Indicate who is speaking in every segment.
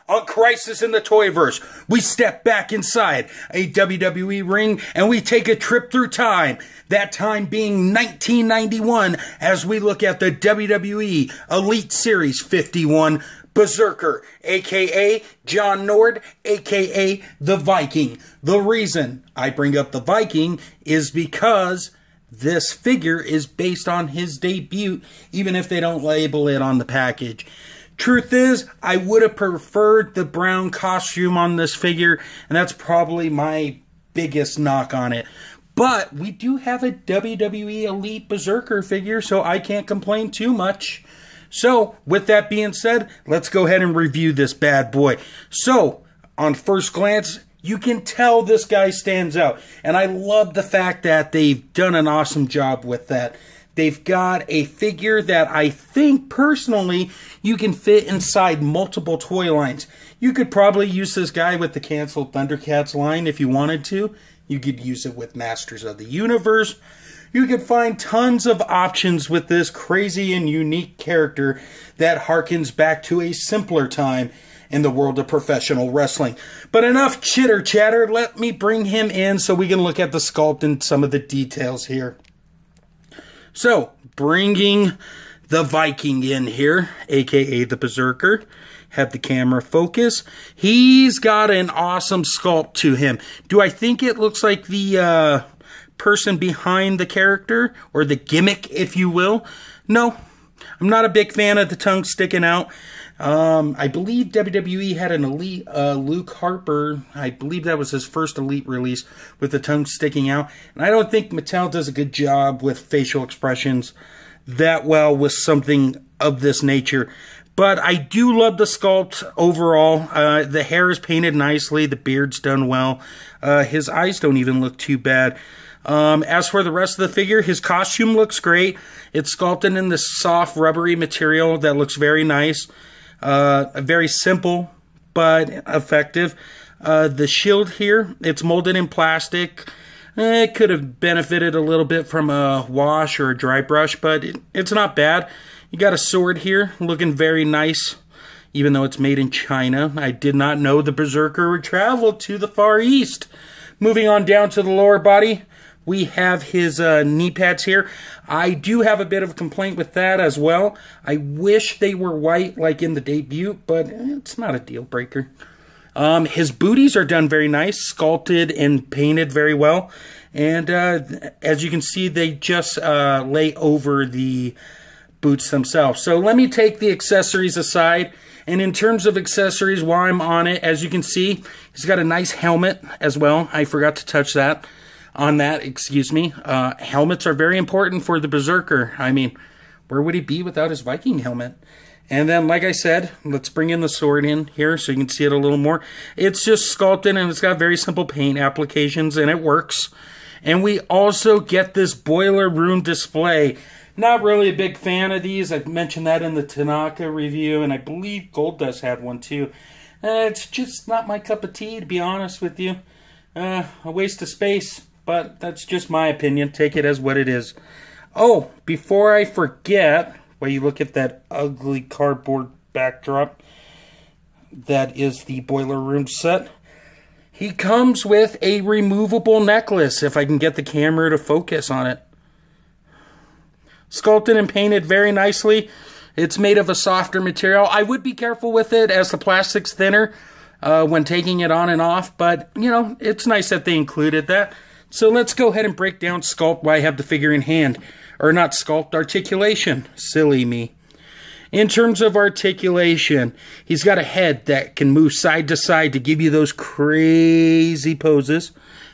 Speaker 1: on Crisis in the Toyverse, we step back inside a WWE ring and we take a trip through time. That time being 1991 as we look at the WWE Elite Series 51 Berserker, aka John Nord, aka the Viking. The reason I bring up the Viking is because this figure is based on his debut, even if they don't label it on the package. Truth is, I would have preferred the brown costume on this figure, and that's probably my biggest knock on it. But we do have a WWE Elite Berserker figure, so I can't complain too much. So, with that being said, let's go ahead and review this bad boy. So, on first glance, you can tell this guy stands out. And I love the fact that they've done an awesome job with that. They've got a figure that I think, personally, you can fit inside multiple toy lines. You could probably use this guy with the canceled Thundercats line if you wanted to. You could use it with Masters of the Universe. You could find tons of options with this crazy and unique character that harkens back to a simpler time in the world of professional wrestling. But enough chitter chatter, let me bring him in so we can look at the sculpt and some of the details here. So, bringing the Viking in here, aka the Berserker, have the camera focus. He's got an awesome sculpt to him. Do I think it looks like the person behind the character, or the gimmick, if you will? No, I'm not a big fan of the tongue sticking out. I believe WWE had an Elite, Luke Harper, I believe that was his first Elite release, with the tongue sticking out. And I don't think Mattel does a good job with facial expressions that well with something of this nature. But I do love the sculpt overall. The hair is painted nicely, the beard's done well. His eyes don't even look too bad. As for the rest of the figure, his costume looks great. It's sculpted in this soft, rubbery material that looks very nice. Very simple, but effective. The shield here, it's molded in plastic. It could have benefited a little bit from a wash or a dry brush, but it's not bad. You got a sword here, looking very nice, even though it's made in China. I did not know the Berserker would travel to the Far East. Moving on down to the lower body, we have his knee pads here. I do have a bit of a complaint with that as well. I wish they were white like in the debut, but it's not a deal breaker. His booties are done very nice, sculpted and painted very well. And as you can see, they just lay over the boots themselves. So let me take the accessories aside. And in terms of accessories, while I'm on it, as you can see, he's got a nice helmet as well. I forgot to touch that. On that, excuse me. Helmets are very important for the Berserker. I mean, where would he be without his Viking helmet? And then, like I said, let's bring in the sword in here so you can see it a little more. It's just sculpted and it's got very simple paint applications and it works. And we also get this boiler room display. Not really a big fan of these. I mentioned that in the Tanaka review, and I believe Goldust had one too. It's just not my cup of tea, to be honest with you. A waste of space. But that's just my opinion. Take it as what it is. Oh, before I forget, while you look at that ugly cardboard backdrop, that is the boiler room set. He comes with a removable necklace, if I can get the camera to focus on it. Sculpted and painted very nicely. It's made of a softer material. I would be careful with it as the plastic's thinner when taking it on and off. But, you know, it's nice that they included that. So let's go ahead and break down sculpt while I have the figure in hand. Or not sculpt, articulation. Silly me. In terms of articulation, he's got a head that can move side to side to give you those crazy poses.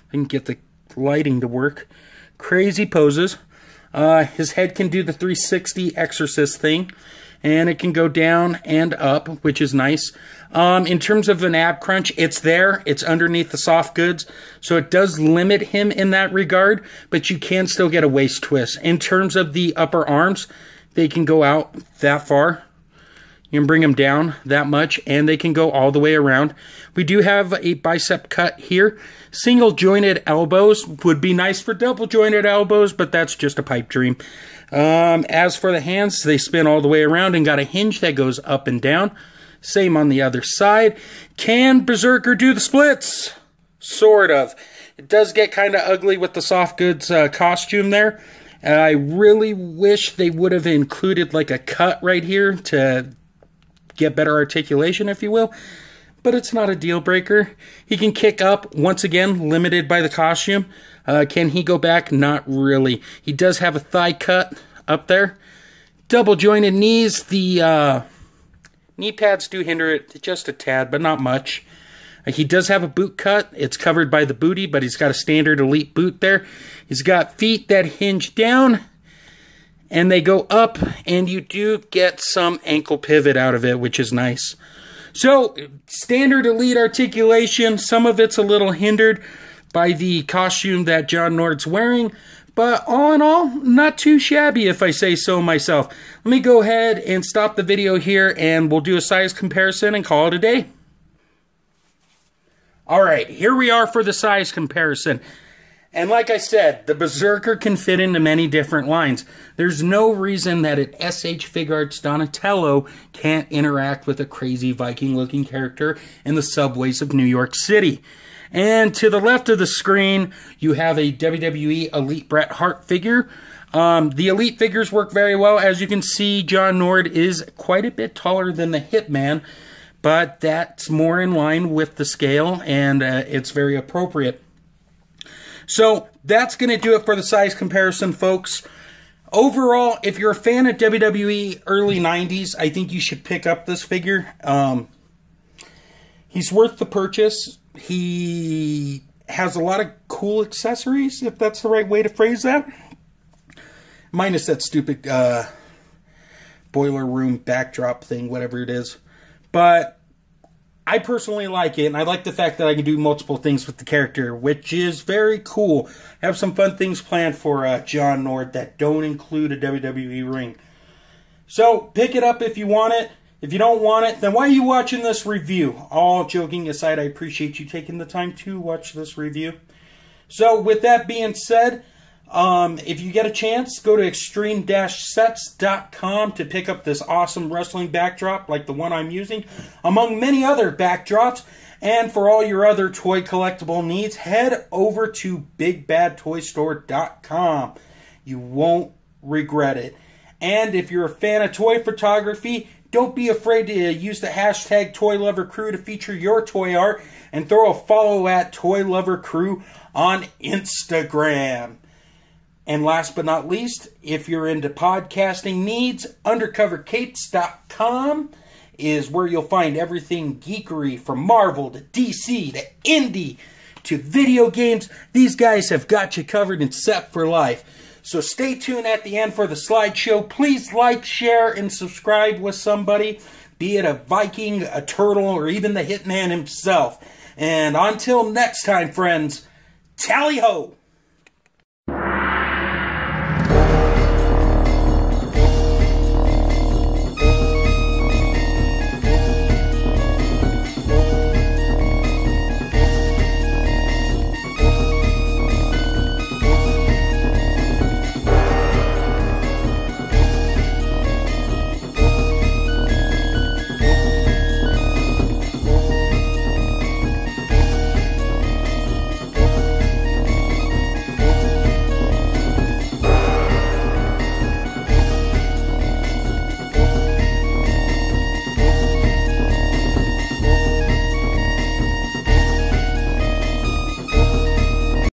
Speaker 1: I can get the lighting to work. Crazy poses. His head can do the 360 exorcist thing. And it can go down and up, which is nice. In terms of an ab crunch, it's there. It's underneath the soft goods. So it does limit him in that regard, but you can still get a waist twist. In terms of the upper arms, they can go out that far. You can bring them down that much, and they can go all the way around. We do have a bicep cut here. Single jointed elbows would be nice for double jointed elbows, but that's just a pipe dream. As for the hands, they spin all the way around and got a hinge that goes up and down. Same on the other side. Can Berserker do the splits? Sort of. It does get kind of ugly with the soft goods costume there. And I really wish they would have included like a cut right here to get better articulation, if you will. But it's not a deal breaker. He can kick up, once again, limited by the costume. Can he go back? Not really. He does have a thigh cut up there. Double jointed knees. The knee pads do hinder it just a tad, but not much. He does have a boot cut. It's covered by the booty, but he's got a standard Elite boot there. He's got feet that hinge down, and they go up, and you do get some ankle pivot out of it, which is nice. So, standard Elite articulation. Some of it's a little hindered by the costume that John Nord's wearing, but all in all, not too shabby if I say so myself. Let me go ahead and stop the video here, and we'll do a size comparison and call it a day. Alright, here we are for the size comparison. And like I said, the Berserker can fit into many different lines. There's no reason that an SH Figuarts Donatello can't interact with a crazy Viking-looking character in the subways of New York City. And to the left of the screen, you have a WWE Elite Bret Hart figure. The Elite figures work very well. As you can see, John Nord is quite a bit taller than the Hitman, but that's more in line with the scale, and it's very appropriate. So that's going to do it for the size comparison, folks. Overall, if you're a fan of WWE early 90s, I think you should pick up this figure. He's worth the purchase. He has a lot of cool accessories, if that's the right way to phrase that. Minus that stupid boiler room backdrop thing, whatever it is. But I personally like it, and I like the fact that I can do multiple things with the character, which is very cool. I have some fun things planned for John Nord that don't include a WWE ring. So, pick it up if you want it. If you don't want it, then why are you watching this review? All joking aside, I appreciate you taking the time to watch this review. So, with that being said, if you get a chance, go to extreme-sets.com to pick up this awesome wrestling backdrop like the one I'm using, among many other backdrops. And for all your other toy collectible needs, head over to bigbadtoystore.com. You won't regret it. And if you're a fan of toy photography, don't be afraid to use the hashtag ToyLoverCrew to feature your toy art, and throw a follow at ToyLoverCrew on Instagram. And last but not least, if you're into podcasting needs, undercovercapes.com is where you'll find everything geekery from Marvel to DC to indie to video games. These guys have got you covered and set for life. So stay tuned at the end for the slideshow. Please like, share, and subscribe with somebody, be it a Viking, a turtle, or even the Hitman himself. And until next time, friends, tally-ho!